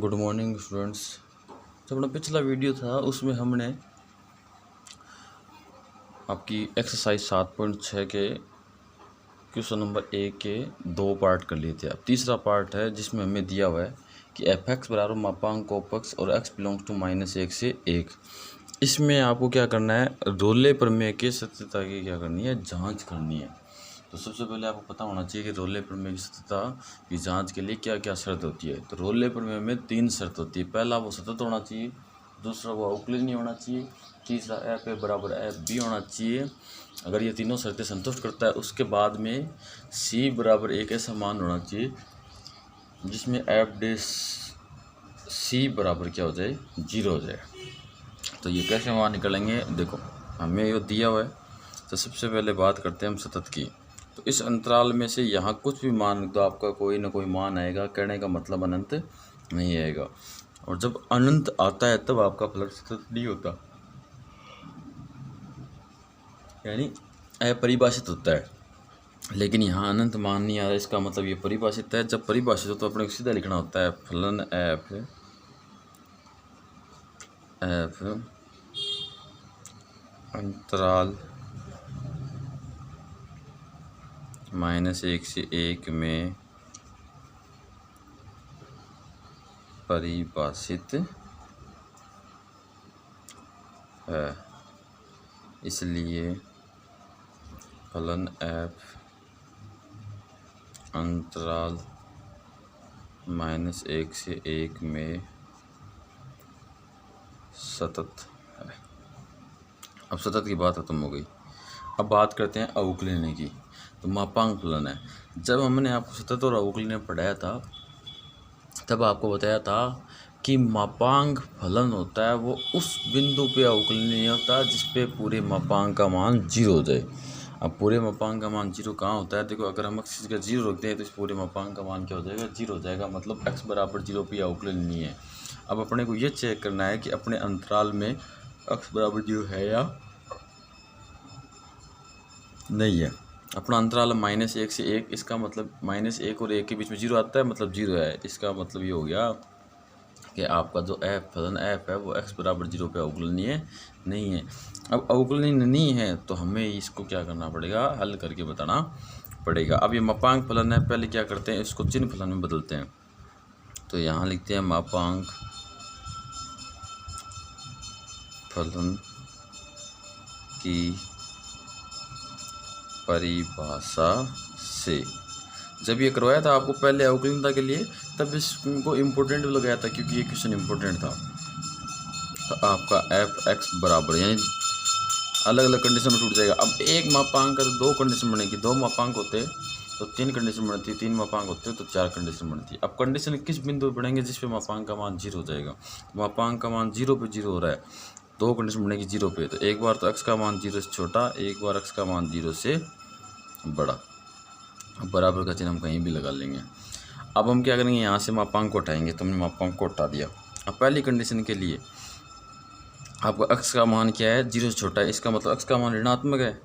Good morning students. जो अपना पिछला वीडियो था उसमें हमने आपकी एक्सरसाइज 7.6 के क्वेश्चन नंबर 1 के 2 पार्ट कर लिए थे। अब तीसरा पार्ट है जिसमें हमें दिया हुआ है कि एफ एक्स बराबर मापांक ऑफ और एक्स बिलोंग्स टू -1 से 1। इसमें आपको क्या करना है, रोले प्रमेय के सत्यता की क्या करनी है, जांच करनी है। तो सबसे पहले आपको पता होना चाहिए कि रोले प्रमेय की सत्यता की जांच के लिए क्या क्या शर्त होती है। तो रोले प्रमेय में 3 शर्त होती है। पहला वो सतत होना चाहिए, दूसरा वो अवकलनीय होना चाहिए, तीसरा एफ ए बराबर एफ बी होना चाहिए। अगर ये तीनों शर्तें संतुष्ट करता है उसके बाद में सी बराबर एक ऐसा मान होना चाहिए जिसमें एफ डे सी बराबर क्या हो जाए, 0 हो जाए। तो ये कैसे मान निकलेंगे, देखो हमें ये दिया हुआ है। तो सबसे पहले बात करते हैं हम सतत की। तो इस अंतराल में से यहाँ कुछ भी मान तो आपका कोई ना कोई मान आएगा, कहने का मतलब अनंत नहीं आएगा। और जब अनंत आता है तब आपका फलन सतत नहीं होता, यानी अपरिभाषित होता है। लेकिन यहाँ अनंत मान नहीं आ रहा, इसका मतलब ये परिभाषित है। जब परिभाषित हो तो अपने को सीधा लिखना होता है फलन एफ अंतराल -1 से 1 में परिभाषित है, इसलिए फलन एफ अंतराल -1 से 1 में सतत है। अब सतत की बात खत्म हो गई। अब बात करते हैं अवकलनीय की। तो मापांक फलन है। जब हमने आपको सतत और अवकलनीय पढ़ाया था तब आपको बताया था कि मापांक फलन होता है वो उस बिंदु पे अवकलनीय होता है जिस पे पूरे मापांक का मान 0 हो जाए। अब पूरे मापांक का मान 0 कहाँ होता है, देखो अगर हम एक्स का 0 रखते हैं तो इस पूरे मापांक का मान क्या हो जाएगा, 0 हो जाएगा। मतलब x बराबर 0 पे अवकलनीय है। अब अपने को ये चेक करना है कि अपने अंतराल में x बराबर 0 है या नहीं है। अपना अंतराल -1 से 1, इसका मतलब -1 और 1 के बीच में 0 आता है, मतलब 0 है। इसका मतलब ये हो गया कि आपका जो एफ फलन एफ है वो x बराबर 0 पे अवकलनीय नहीं है। अब अवकलनीय नहीं है तो हमें इसको क्या करना पड़ेगा, हल करके बताना पड़ेगा। अब ये मापांक फलन है, पहले क्या करते हैं, इसको चिन्ह फलन में बदलते हैं। तो यहाँ लिखते हैं मापांक फलन की परिभाषा से। जब ये करवाया था आपको पहले अवकलनीयता के लिए, तब इसको इम्पोर्टेंट भी लगाया था क्योंकि ये क्वेश्चन इम्पोर्टेंट था। तो आपका एफ एक्स बराबर, यानी अलग अलग कंडीशन में टूट जाएगा। अब एक मापांक का तो 2 कंडीशन बनेगी, 2 मापांक होते तो 3 कंडीशन बनती, 3 मापांक होते तो 4 कंडीशन बनती। अब कंडीशन किस बिंदु पर बढ़ेंगे, जिस पे मापांक का मान 0 हो जाएगा। मापांक का मान 0 पे 0 हो रहा है, 2 कंडीशन बनेगी 0 पे। तो एक बार तो x का मान 0 से छोटा, एक बार x का मान 0 से बड़ा। अब बराबर का चिन्ह हम कहीं भी लगा लेंगे। अब हम क्या करेंगे, यहाँ से मापांक को हटाएंगे। तो हमने मापांक को हटा दिया। अब पहली कंडीशन के लिए आपका x का मान क्या है, 0 से छोटा है, इसका मतलब x का मान ऋणात्मक है।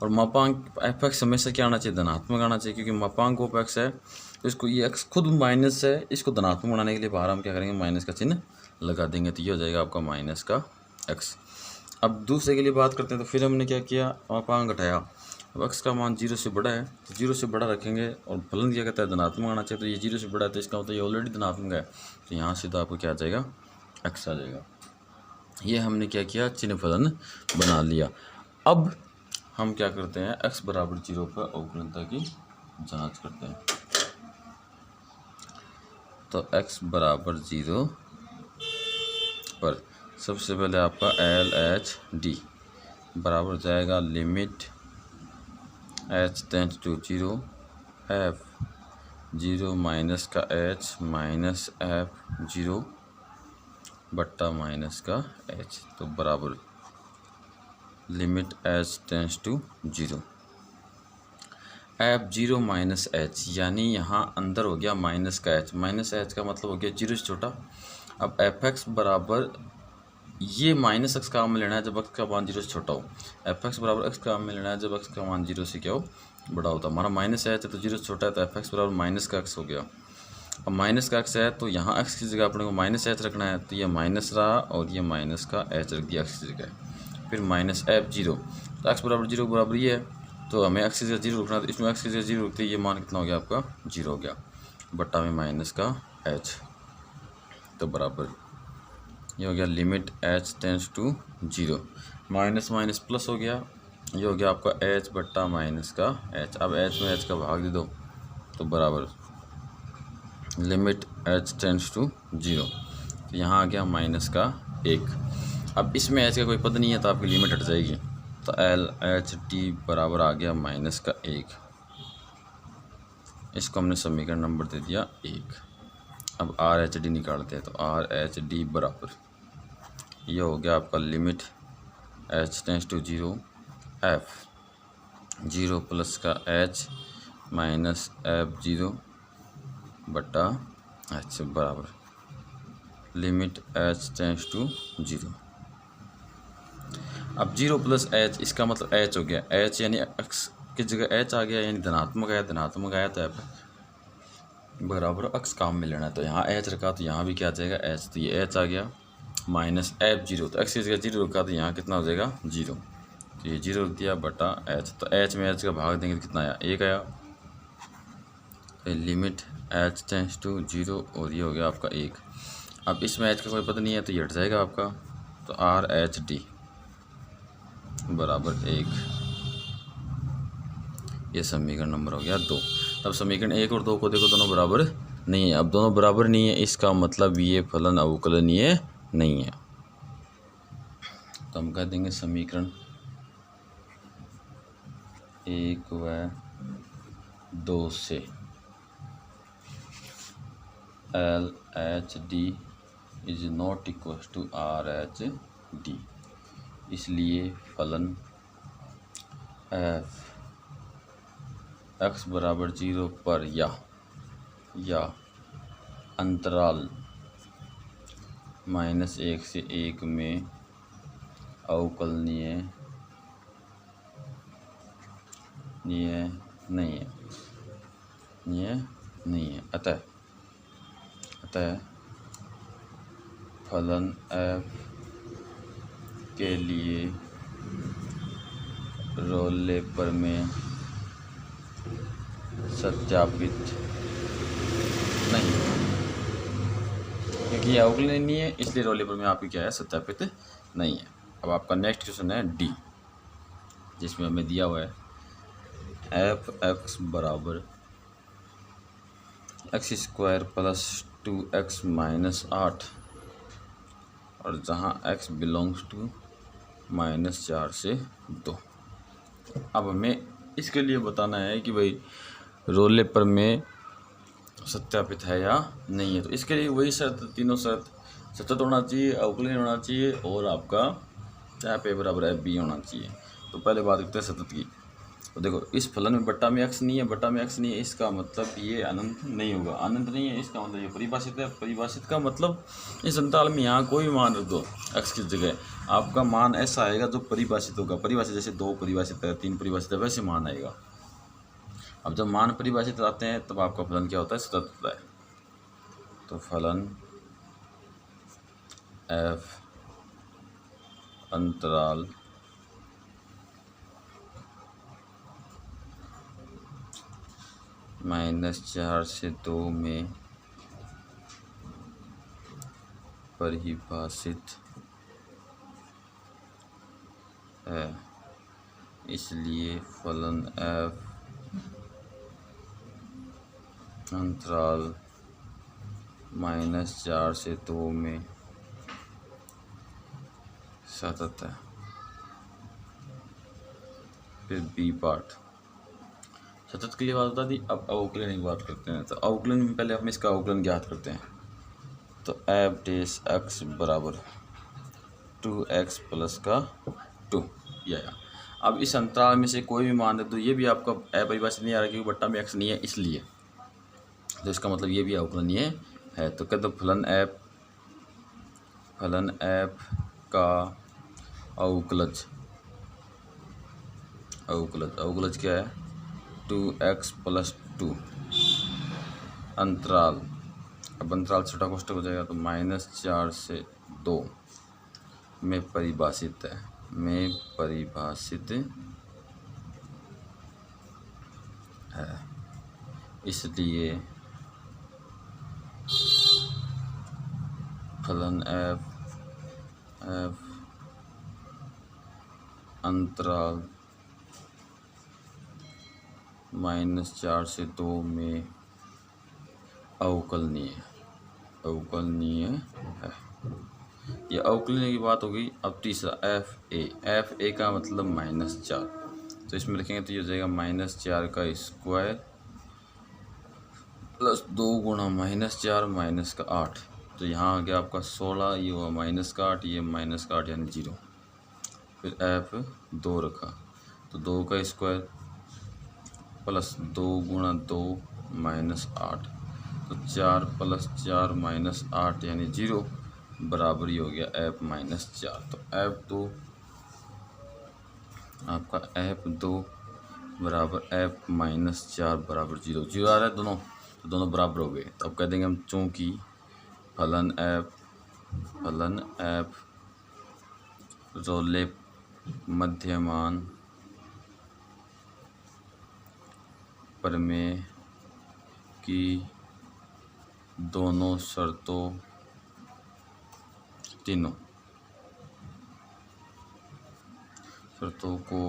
और मापांक एफ एक्स हमेशा क्या आना चाहिए, धनात्मक आना चाहिए, क्योंकि मापांक ऑफ x है तो इसको ये x खुद माइनस है, इसको धनात्मक बनाने के लिए बाहर हम क्या करेंगे, माइनस का चिन्ह लगा देंगे। तो ये हो जाएगा आपका माइनस का x। अब दूसरे के लिए बात करते हैं। तो फिर हमने क्या किया, मापांक हटाया। अब x का मान 0 से बड़ा है तो 0 से बड़ा रखेंगे और फलन क्या कहता है, धनात्मक आना चाहिए। तो ये 0 से बड़ा है तो इसका मतलब ये ऑलरेडी धनात्मक है। तो यहाँ से तो आपको क्या आ जाएगा, x आ जाएगा। ये हमने क्या किया, चिन्ह फलन बना लिया। अब हम क्या करते हैं, x बराबर 0 पर अवकलनीयता की जांच करते हैं। तो x बराबर 0 पर सबसे पहले आपका LHD बराबर हो जाएगा limit h tends to 0 f 0 minus का h माइनस f 0 बट्टा माइनस का h। तो बराबर limit h tends to 0 f 0 minus h, यानी यहाँ अंदर हो गया माइनस का h। माइनस h का मतलब हो गया 0 से छोटा। अब एफ एक्स बराबर, ये माइनस एक्स का मान लेना है जब एक्स का मान 0 से छोटा हो। एफ एक्स बराबर एक्स का मान लेना है जब एक्स का मान 0 से क्या हो, बड़ा होता है। हमारा माइनस है तो 0 से छोटा है, तो एफ एक्स बराबर माइनस का एक्स हो गया। अब माइनस का एक्स है तो यहाँ एक्स की जगह अपने को माइनस एच रखना है, तो ये माइनस रहा और ये माइनस का एच रख दिया एक्स की जगह। फिर माइनस एफ जीरो, तो एक्स बराबर जीरो बराबर ये है, तो हमें एक्स की जगह जीरो रखना है, तो इसमें एक्स की जगह जीरो रखते ये मान कितना हो गया आपका जीरो हो गया, बट्टा में माइनस का एच, तो बराबर ये हो गया limit H tends to zero, minus minus plus हो गया, ये हो गया आपका एच बट्टा माइनस का एच। अब एच में एच का भाग दे दो तो बराबर limit H tends to zero, तो यहाँ आ गया माइनस का एक। अब इसमें एच का कोई पद नहीं है तो आपकी लिमिट हट जाएगी, तो एल एच टी बराबर आ गया माइनस का एक। इसको हमने समीकरण नंबर दे दिया एक। अब आर एच डी निकालते हैं, तो आर एच डी बराबर ये हो गया आपका limit H tends to zero F zero plus का एच माइनस एफ जीरो बटा एच बराबर limit H tends to zero. अब जीरो प्लस एच, इसका मतलब एच हो गया, एच यानी एक्स की जगह एच आ गया, यानी धनात्मक आया तो एफ बराबर एक्स काम में लेना है, तो यहाँ एच रखा तो यहाँ भी क्या आ जाएगा एच, तो ये एच आ गया माइनस एफ जीरो, तो एक्स की जगह जीरो रखा तो यहाँ कितना हो जाएगा जीरो, तो ये जीरो रख दिया बटा एच, तो एच में एच का भाग देंगे तो कितना आया एक आया, तो limit H tends to zero और ये हो गया आपका एक। अब इसमें एच का कोई पता नहीं है तो ये हट जाएगा आपका, तो आर एच डी बराबर एक, ये समीकरण नंबर हो गया दो। तब समीकरण एक और दो को देखो दोनों बराबर नहीं है, अब दोनों बराबर नहीं है इसका मतलब ये फलन अवकलनीय नहीं है, तो हम कह देंगे समीकरण एक व दो से L H D is not equal to R H D, इसलिए फलन एफ एक्स बराबर जीरो पर या अंतराल माइनस एक से एक में अवकलनीय नहीं है। अतः फलन एफ के लिए रोल लेपर में सत्यापित नहीं, क्योंकि ये अवकलनीय नहीं है इसलिए रोल लेपर में आपकी क्या है सत्यापित नहीं है। अब आपका नेक्स्ट क्वेश्चन है डी, जिसमें हमें दिया हुआ है एफ एक्स बराबर x square plus two x minus आठ, और जहाँ x बिलोंग्स टू माइनस चार से दो। अब हमें इसके लिए बताना है कि भाई रोल लेपर में सत्यापित है या नहीं है, तो इसके लिए वही शर्त, तीनों शर्त सतत होना चाहिए, अवकलनीय होना चाहिए और आपका एफ ए बराबर एफ बी होना चाहिए। तो पहले बात करते हैं सतत की। तो देखो इस फलन में बट्टा में एक्स नहीं है, इसका मतलब ये अनंत नहीं होगा, अनंत नहीं है इसका मतलब ये परिभाषित है, परिभाषित का मतलब इस अंतराल में यहाँ कोई भी मान रख दो एक्स की जगह, आपका मान ऐसा आएगा जो परिभाषित होगा। परिभाषित जैसे दो परिभाषित है, तीन परिभाषित है, वैसे मान आएगा। अब जब मान परिभाषित आते हैं तब आपका फलन क्या होता है सतत होता है। तो फलन एफ अंतराल माइनस चार से दो में परिभाषित है, इसलिए फलन एफ अंतराल माइनस चार से दो में सतत है। फिर बी पार्ट सतत के लिए बात बता दी। अब अवकलन की बात करते हैं। तो अवकलन में पहले हम इसका अवकलन ज्ञात करते हैं। तो एफ डेस एक्स बराबर 2x प्लस का 2 या अब इस अंतराल में से कोई भी मान है तो ये भी आपका परिभाषित नहीं आ रहा क्योंकि बट्टा में x नहीं है इसलिए, तो इसका मतलब ये भी अवकलनीय है। तो कहते फलन एफ का अवकलज क्या है 2x प्लस 2 अंतराल अब अंतराल छोटा कोष्ठक हो जाएगा तो -4 से 2 में परिभाषित है, में परिभाषित है, इसलिए फलन f अंतराल -4 से 2 में अवकलनीय है। ये अवकलनीय की बात होगी। अब तीसरा एफ ए का मतलब -4, तो इसमें लिखेंगे तो ये हो जाएगा -4 का स्क्वायर प्लस 2 गुणा -4 माइनस का 8, तो यहाँ आ गया आपका 16, ये हुआ -8, ये -8 यानी 0। फिर एफ 2 रखा तो 2 का स्क्वायर प्लस 2 गुणा 2 -8, तो 4 प्लस 4 -8 यानी 0 बराबर ही हो गया एफ -4। तो F2 आपका F2 बराबर एफ -4 बराबर 0 0 आ रहा है दोनों, तो दोनों बराबर हो गए। तो अब कह देंगे हम चूँकि फलन एफ रोले मध्यमान प्रमेय की दोनों शर्तों को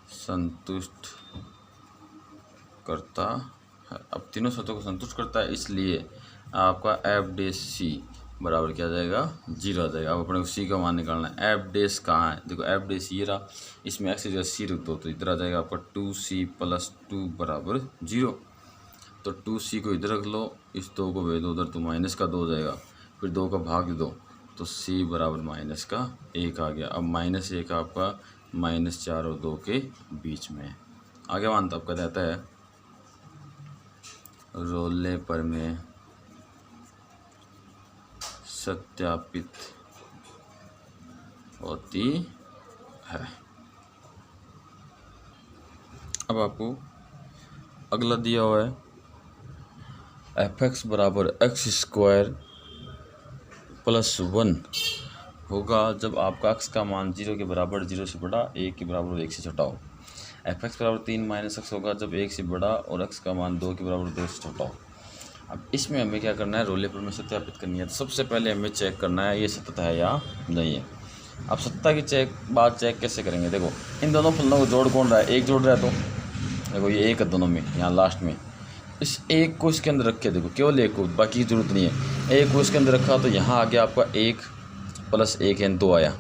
संतुष्ट करता है। अब तीनों शर्तों को संतुष्ट करता है, इसलिए आपका एफ डैश सी बराबर क्या आ जाएगा 0 आ जाएगा। अब अपने को सी का मान निकालना है। एफ डैश कहाँ है, देखो एफ डैश ये रहा, इसमें एक्स की जगह सी रख दो तो इधर आ जाएगा आपका 2c + 2 बराबर 0। तो 2c को इधर रख लो, इस 2 को भेज दो उधर, तो -2 हो जाएगा। फिर 2 का भाग दे दो तो c बराबर -1 आ गया। अब -1 आपका -4 और 2 के बीच में है। आगे मान तब का देता है रोले प्रमेय सत्यापित होती है। अब आपको अगला दिया हुआ है fx बराबर x² + 1 होगा जब आपका x का मान 0 के बराबर 0 से बड़ा 1 के बराबर 1 से छोटा हो। fx बराबर 3 - x होगा जब 1 से बड़ा और x का मान 2 के बराबर 2 से छोटा हो। अब इसमें हमें क्या करना है, रोले प्रमेय सत्यापित करनी है। तो सबसे पहले हमें चेक करना है ये सत्य है या नहीं है। अब सत्ता की बात चेक कैसे करेंगे, देखो इन दोनों फलनों को जोड़ कौन रहा है, एक जोड़ रहा है, तो देखो ये एक है दोनों में, यहाँ लास्ट में इस एक को इसके अंदर रखे, देखो केवल एक को, बाकी की जरूरत नहीं है। एक को इसके अंदर रखा तो यहाँ आ गया आपका 1 + 1 यानी 2 आया।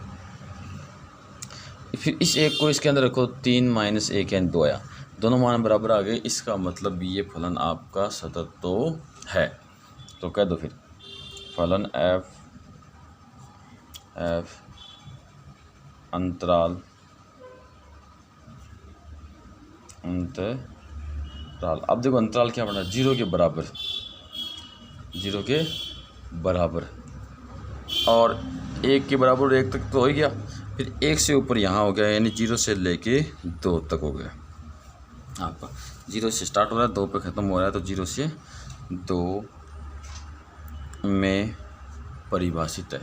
फिर इस एक को इसके अंदर रखो 3 - 1 यानी 2 आया। दोनों मान बराबर आ गए, इसका मतलब ये फलन आपका सतत तो है। तो कह दो फिर फलन एफ अंतराल अब देखो अंतराल क्या बना, 0 के बराबर और 1 के बराबर 1 तक तो हो ही गया। फिर 1 से ऊपर यहाँ हो गया, यानी 0 से लेके 2 तक हो गया। आपका 0 से स्टार्ट हो रहा है, 2 पे ख़त्म हो रहा है, तो 0 से 2 में परिभाषित है,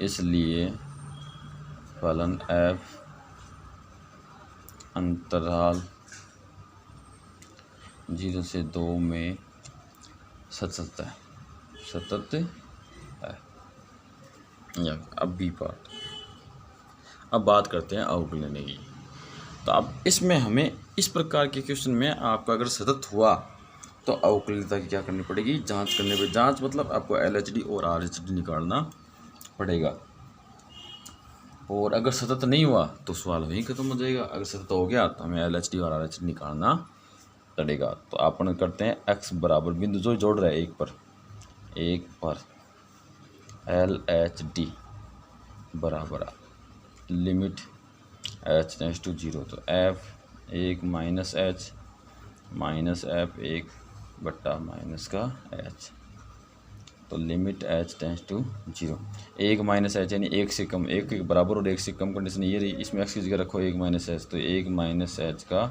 इसलिए फलन f अंतराल 0 से 2 में सतत है। अब बी पार्ट, अब बात करते हैं अवकलनीय की। तो अब इसमें हमें इस प्रकार के क्वेश्चन में आपका अगर सतत हुआ तो अवकलनीयता की क्या करनी पड़ेगी, जांच करने पे, जांच मतलब आपको LHD और RHD निकालना पड़ेगा। और अगर सतत नहीं हुआ तो सवाल वहीं खत्म हो जाएगा। अगर सतत हो गया तो हमें LHD और RHD निकालना पड़ेगा। तो अपन करते हैं x बराबर, बिंदु जो जोड़ रहा है 1 पर LHD बराबर लिमिट h टेंड्स टू 0, तो f1 - h - f1 बट्टा -का h। तो limit H tends to 0, 1 minus H यानी 1 से कम, 1 के बराबर और 1 से कम कंडीशन ये रही, इसमें एक्स की जगह रखो 1 माइनस एच, तो 1 माइनस एच का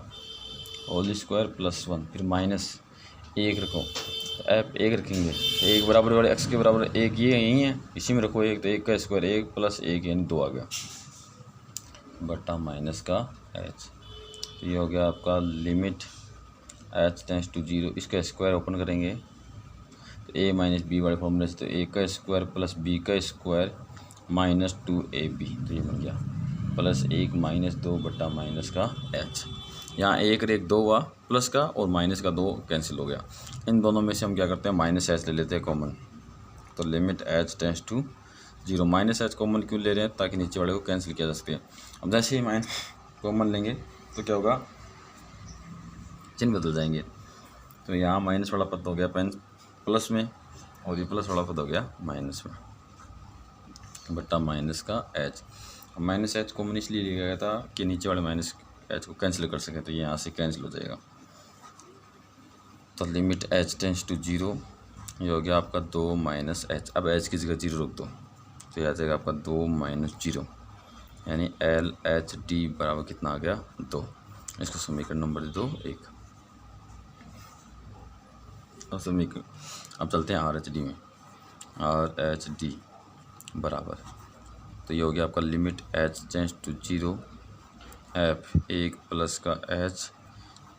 होल स्क्वायर प्लस 1, फिर माइनस 1 रखो, तो एफ 1 रखेंगे, तो 1 बराबर वाले एक्स के बराबर 1 ये यही है, इसी में रखो 1, तो 1 का स्क्वायर 1 प्लस 1 यानी 2 आ गया, बटा माइनस का एच। तो ये हो गया आपका लिमिट एच टेंस टू 0, इसका स्क्वायर ओपन करेंगे तो ए माइनस बी वाले फॉर्मूले से, तो ए का स्क्वायर प्लस बी का स्क्वायर माइनस 2ab, तो ये बन गया प्लस 1 माइनस 2 बटा माइनस का एच। यहाँ 1 और 1 2 हुआ प्लस का, और माइनस का 2 कैंसिल हो गया। इन दोनों में से हम क्या करते हैं, माइनस एच ले लेते हैं कॉमन, तो limit H tends to 0, minus H common क्यों ले रहे हैं, ताकि नीचे वाले को कैंसिल किया जा सके। अब जैसे ही माइनस कॉमन लेंगे तो क्या होगा, चिन्ह बदल जाएंगे, तो यहाँ माइनस वाला पद हो गया प्लस में, और ये प्लस वाला पद हो गया माइनस में, बटा माइनस का एच। माइनस एच कॉमन इसलिए लिया गया था कि नीचे वाले माइनस एच को कैंसिल कर सके, तो ये यहाँ से कैंसिल हो जाएगा। तो लिमिट एच टेंस टू 0, ये हो गया आपका 2 माइनस एच। अब एच की जगह 0 रख दो, तो ये आ जाएगा आपका 2 माइनस 0, यानी एल एच डी बराबर कितना आ गया, 2। इसको समीकरण नंबर दे दो 1। और समीकरण अब चलते हैं आर एच डी में, आर एच डी बराबर, तो ये हो गया आपका limit H tends to 0, F 1 plus का एच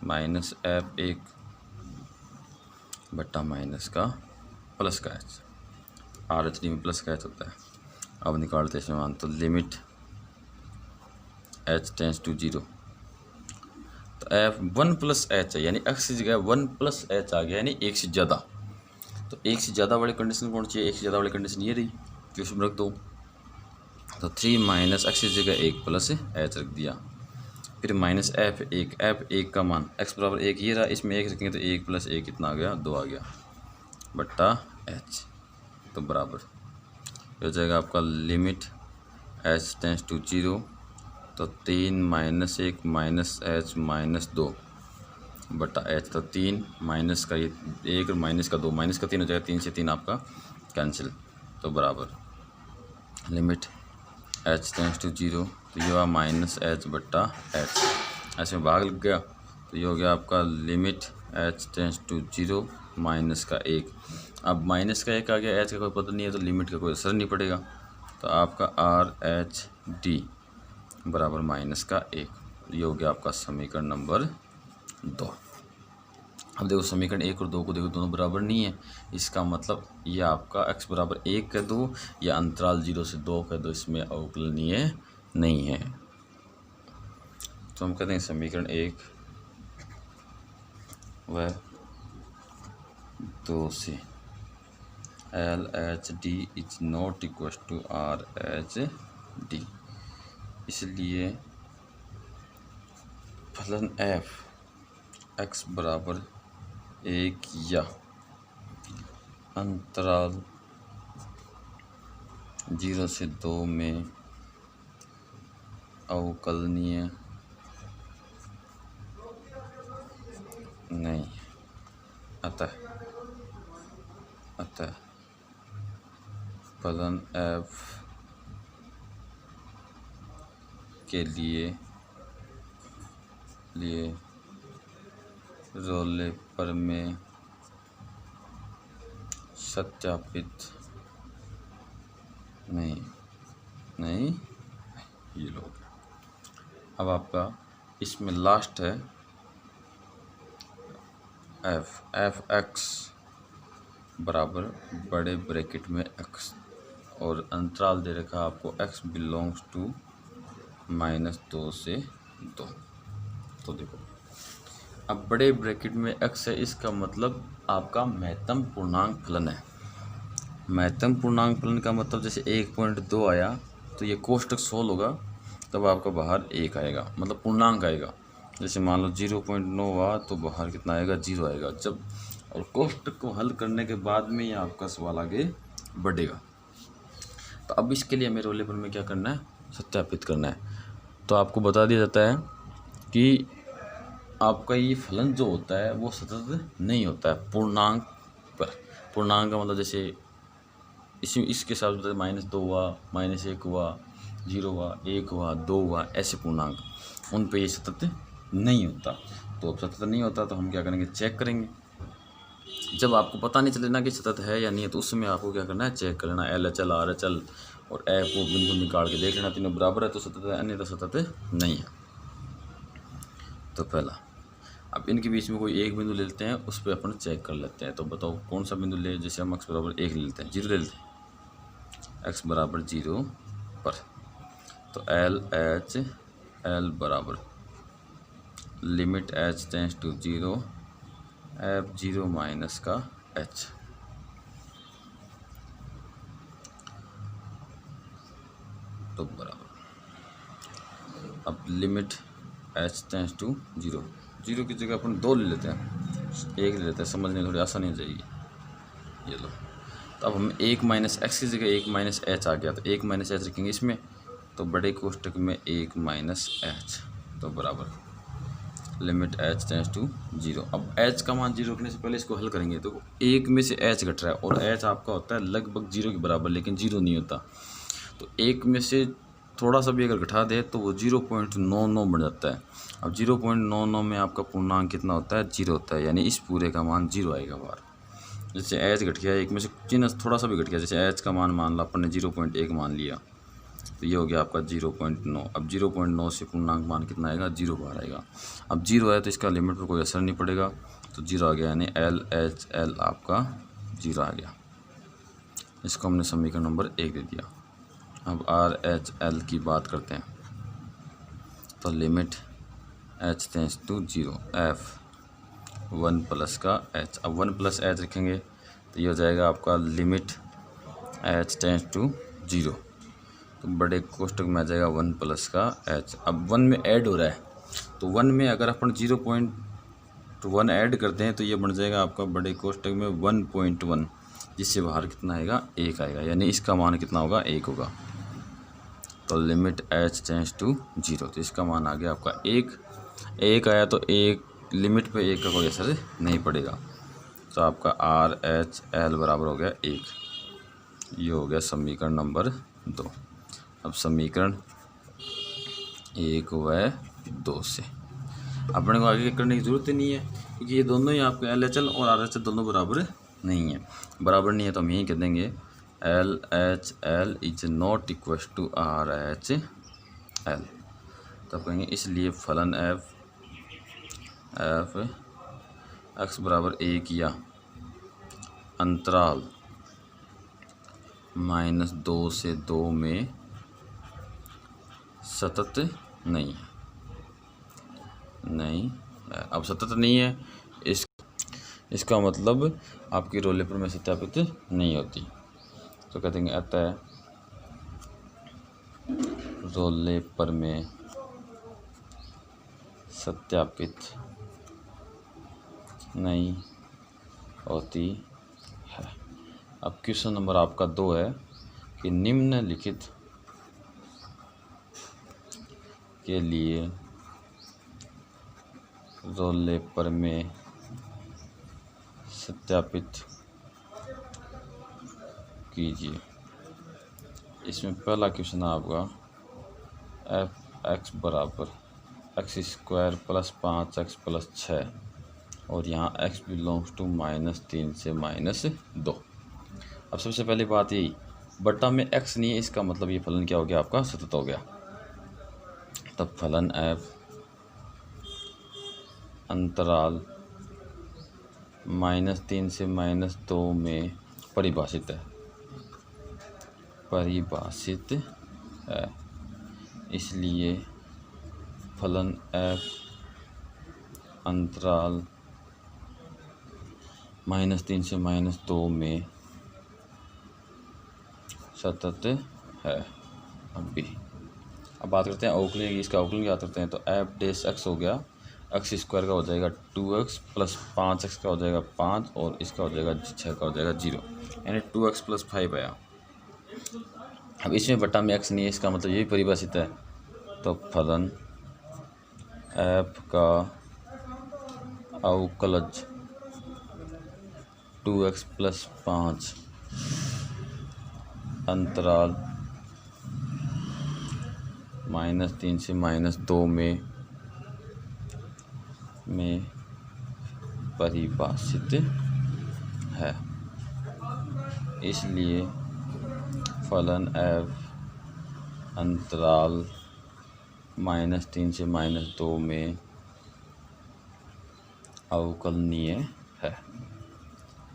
माइनस एफ 1 बटा माइनस का प्लस का एच। आर एच डी में प्लस का एच होता है। अब निकालते हैं मान, तो लिमिट एच टेंस टू 0, तो एफ 1 प्लस एच है, यानी एक्स की जगह 1 प्लस एच आ गया, यानी 1 से ज़्यादा। तो 1 से ज़्यादा वाली कंडीशन कौन सी है, 1 से ज़्यादा वाली कंडीशन ये रही, जो इसमें रख दो, तो 3 माइनस एक्स की जगह 1 प्लस एच रख दिया, फिर माइनस एफ 1 का मान एक्स बराबर 1 ये रहा, इसमें 1 रखेंगे तो 1 प्लस 1 कितना आ गया, 2 आ गया, बट्टा एच, तो बराबर हो जाएगा आपका लिमिट एच टेंस टू 0, तो 3 माइनस 1 माइनस एच माइनस 2 बटा एच, तो 3 माइनस का ये 1 और माइनस का 2, माइनस का 3 हो जाएगा, 3 से 3 आपका कैंसिल, तो बराबर लिमिट एच टेंस टू 0, तो ये हुआ माइनस एच बट्टा एच, ऐसे में भाग लग गया, तो ये हो गया आपका limit H tends to 0 minus का 1। अब माइनस का 1 आ गया, एच का कोई पता नहीं है, तो लिमिट का कोई असर नहीं पड़ेगा, तो आपका आर एच डी बराबर माइनस का 1, ये हो गया आपका समीकरण नंबर 2। अब देखो समीकरण 1 और 2 को देखो, दोनों बराबर नहीं है, इसका मतलब ये आपका x बराबर 1 कह दो या अंतराल 0 से 2 कह दो, इसमें अवकलनीय नहीं है। तो हम कहते हैं समीकरण 1 व 2 से L H D is not equal to R H D, इसलिए फलन f x बराबर 1 या अंतराल 0 से 2 में अवकलनीय नहीं, अतः फलन f के लिए रोलेपर में सत्यापित नहीं ये लोग। अब आपका इसमें लास्ट है एफ एक्स बराबर बड़े ब्रैकेट में x, और अंतराल दे रखा आपको x बिलोंग्स टू -2 से 2। तो देखो अब बड़े ब्रैकेट में x है, इसका मतलब आपका महत्तम पूर्णांक फलन है। महत्तम पूर्णांक फलन का मतलब जैसे 1.2 आया तो ये कोष्टक सोल्व होगा, तब आपका बाहर 1 आएगा, मतलब पूर्णांक आएगा। जैसे मान लो 0.9 हुआ तो बाहर कितना आएगा, 0 आएगा। जब और कोष्टक को हल करने के बाद में ये आपका सवाल आगे बढ़ेगा। तो अब इसके लिए हमें रोलेपर में क्या करना है, सत्यापित करना है। तो आपको बता दिया जाता है कि आपका ये फलन जो होता है वो सतत नहीं होता है पूर्णांक पर। पूर्णांक का मतलब जैसे इसके हिसाब से -2 हुआ, -1 हुआ, 0 हुआ, 1 हुआ, 2 हुआ, ऐसे पूर्णांक उन पे ये सतत नहीं होता। तो अब सतत नहीं होता तो हम क्या करेंगे, चेक करेंगे। जब आपको पता नहीं चले ना कि सतत है या नहीं है, तो उस समय आपको क्या करना है, चेक कर लेना। LHL RHL और F को बिंदु निकाल के देख लेना, तीनों बराबर है तो सतत है, अन्य तो सतत नहीं है। तो पहला, अब इनके बीच में कोई एक बिंदु ले लेते हैं, उस पर अपन चेक कर लेते हैं। तो बताओ कौन सा बिंदु ले, जैसे हम x बराबर 1 ले लेते हैं, 0 ले लेते हैं, x बराबर 0 पर। तो LHL बराबर limit h tends to 0 F0 minus का h। तो बराबर, अब लिमिट h टेंस टू 0, 0 की जगह अपन 2 ले लेते हैं, 1 ले लेते हैं, समझने में थोड़ी आसानी हो जाएगी। ये लो, तो अब हम 1 माइनस एक्स की जगह 1 माइनस एच आ गया, तो 1 माइनस एच रखेंगे इसमें, तो बड़े कोष्टक में 1 माइनस एच। तो बराबर लिमिट h टेंस टू 0। अब h का मान 0 रखने से पहले इसको हल करेंगे, तो 1 में से h घट रहा है और h आपका होता है लगभग 0 के बराबर, लेकिन 0 नहीं होता। तो 1 में से थोड़ा सा भी अगर घटा दे तो वो 0.99 बन जाता है। अब 0.99 में आपका पूर्णांक कितना होता है, 0 होता है, यानी इस पूरे का मान 0 आएगा बाहर। जैसे h घट गया, 1 में से चिन्ह थोड़ा सा भी घट गया, जैसे h का मान ला अपन ने 0.1 मान लिया, तो ये हो गया आपका 0.9। अब 0.9 से पूर्णांक मान कितना आएगा, 0 बाहर आएगा। अब 0 है तो इसका लिमिट पर कोई असर नहीं पड़ेगा, तो 0 आ गया, यानी LHL आपका 0 आ गया। इसको हमने समीकरण नंबर 1 दे दिया। अब RHL की बात करते हैं, तो limit h tends to 0 F1 plus का h। अब 1 प्लस h रखेंगे तो ये हो जाएगा आपका लिमिट h टेंस टू 0, तो बड़े कोष्टक में आ जाएगा 1 प्लस का h। अब 1 में ऐड हो रहा है, तो 1 में अगर अपन 0.1 ऐड करते हैं तो ये बन जाएगा आपका बड़े कोष्टक में 1.1, जिससे बाहर कितना आएगा, 1 आएगा, यानी इसका मान कितना होगा, 1 होगा। तो लिमिट h टेंस टू 0, तो इसका मान आ गया आपका 1 आया, तो 1 लिमिट पे 1 का कोई असर नहीं पड़ेगा, तो आपका RHL बराबर हो गया 1। ये हो गया समीकरण नंबर 2। अब समीकरण 1 व 2 से अपने को आगे करने की ज़रूरत ही नहीं है, क्योंकि ये दोनों ही आपके LHL और RHL दोनों बराबर नहीं है। बराबर नहीं है तो हम यही कह देंगे LHL is not equal to RHL। तो आप कहेंगे इसलिए फलन f x बराबर 1 या अंतराल -2 से 2 में सतत नहीं है। अब सतत नहीं है, इसका मतलब आपकी रोल पेपर में सत्यापित नहीं होती। तो कहते हैं अतः रोल पेपर में सत्यापित नहीं होती है। अब क्वेश्चन नंबर आपका 2 है कि निम्नलिखित के लिए रोल पेपर में सत्यापित कीजिए। इसमें पहला क्वेश्चन आपका f(x) बराबर x² प्लस 5x प्लस 6 और यहाँ x बिलोंग्स टू -3 से -2। अब सबसे पहली बात यही, बट्टा में x नहीं है, इसका मतलब ये फलन क्या हो गया, आपका सतत हो गया। तब फलन f अंतराल -3 से -2 में परिभाषित है, इसलिए फलन f अंतराल -3 से -2 में सतत है। अब बात करते हैं अवकलन, इसका अवकलन क्या करते हैं, तो f डैश x हो गया, x² का हो जाएगा 2x प्लस 5x का हो जाएगा 5 और इसका हो जाएगा 6 का हो जाएगा 0, यानी 2x प्लस 5 आया। अब इसमें बट्टा में x नहीं है, इसका मतलब यही परिभाषित है। तो फलन f का अवकलज 2x प्लस 5 अंतराल -3 से -2 में परिभाषित है। इसलिए फलन f अंतराल -3 से -2 में अवकलनीय है।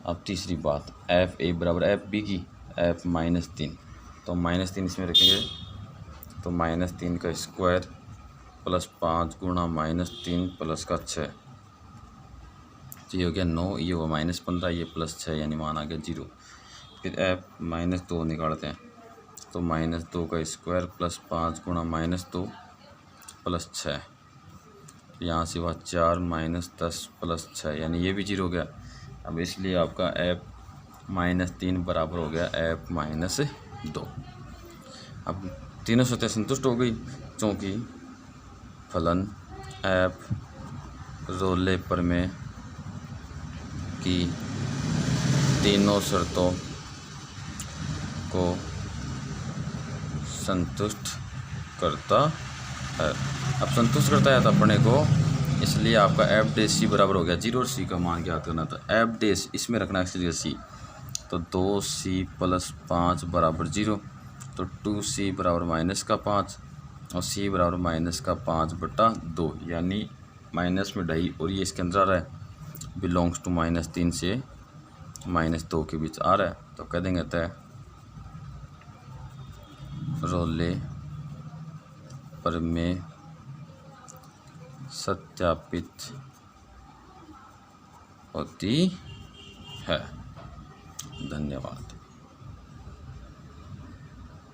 अब तीसरी बात, एफ ए बराबर एफ बी की, एफ -3, तो -3 इसमें रखेंगे तो -3 का स्क्वायर प्लस 5 गुणा -3 प्लस का 6, तो ये हो गया 9, ये हुआ -15, ये +6 यानी मान आ गया 0। फिर एफ -2 निकालते हैं तो -2 का स्क्वायर प्लस 5 गुणा -2 प्लस 6, यहाँ से हुआ 4 -10 प्लस 6 यानी ये भी 0 हो गया। अब इसलिए आपका एफ -3 बराबर हो गया एफ -2। अब तीनों सतह संतुष्ट हो गई, क्योंकि फलन एफ रोले प्रमेय की तीनों शर्तों को संतुष्ट करता है। अब संतुष्ट करता है तो अपने को, इसलिए आपका एफ डैश सी बराबर हो गया 0 और सी का मान ज्ञात करना था। एफ डैश इसमें रखना है सी, तो 2c + 5 बराबर 0, तो 2c बराबर -5 और c बराबर -5/2, यानी माइनस में ढाई, और ये इसके अंदर आ रहा है, बिलोंग्स टू -3 से -2 के बीच आ रहा है, तो कह देंगे तय रोले प्रमेय सत्यापित होती है। धन्यवाद।